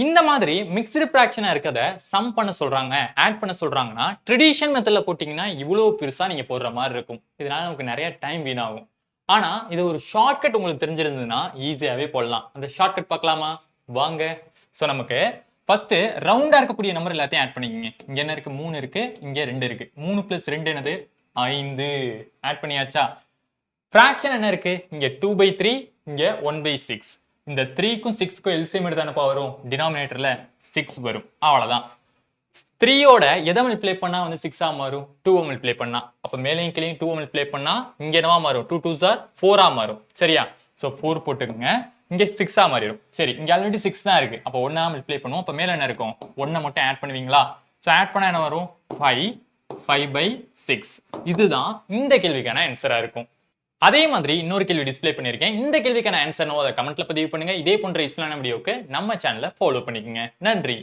இந்த மாதிரி mixed ஃபிராக்ஷனா இருக்கத some பண்ண சொல்றாங்க, ஆட் பண்ண சொல்றாங்கன்னா ட்ரெடிஷன் மெத்தட்ல போட்டீங்கன்னா இவ்வளவு பெருசா நீங்க போடுற மாதிரி இருக்கும். இதனால நமக்கு நிறைய டைம் வீணாகும். ஆனா இது ஒரு ஷார்ட்கட் உங்களுக்கு தெரிஞ்சிருந்ததுன்னா ஈஸியாவே போடலாம். அந்த ஷார்ட்கட் பார்க்கலாமா? வாங்க. சோ நமக்கு ஃபர்ஸ்ட் ரவுண்டா இருக்கக்கூடிய நம்பர் எல்லாத்தையும் ஆட் பண்ணிக்கங்க. இங்க என்ன இருக்கு? 3 இருக்கு, இங்க 2 இருக்கு. 3 + 2 என்னது? 5. ஆட் பண்ணியாச்சா? ஃபிராக்ஷன் என்ன இருக்கு? இங்க 2/3, இங்க 1/6. இந்த 3க்கும் 6க்கும் எல்சிஎம் எடுத்தானப்பா வரும், டினாமினேட்டர்ல 6 வரும். அவ்வளவுதான். 3யோட எதை மல்டிப்ளை பண்ணா வந்து 6 மாறும்? 2 மல்டிப்ளை பண்ணா. அப்ப மேலையும் கீழையும் 2 மல்டிப்ளை பண்ணா இங்க என்னவா மாறும்? 2 2s are 4 மாறும். சரியா? சோ 4 போட்டுக்கங்க. இங்க 6 மாறிடும். சரி, இங்க ஆல்ரெடி 6 தான் இருக்கு. அப்ப 1 மல்டிப்ளை பண்ணுவோம். அப்ப மேல என்ன இருக்கும்? 1 மட்டும் ஆட் பண்ணுவீங்களா? சோ ஆட் பண்ணா என்ன வரும்? 5, 5/6. இதுதான் இந்த கேள்விக்கான ஆன்சரா இருக்கும். அதே மாதிரி இன்னொரு கேள்வி டிஸ்ப்ளே பண்ணிருக்கேன். இந்த கேள்விக்கான ஆன்சர் அதை கமெண்ட்ல பதிவு பண்ணுங்க. இதே போன்ற யூஸ்ஃபுல்லான வீடியோக்கு நம்ம சேனலை ஃபாலோ பண்ணிக்கங்க. நன்றி.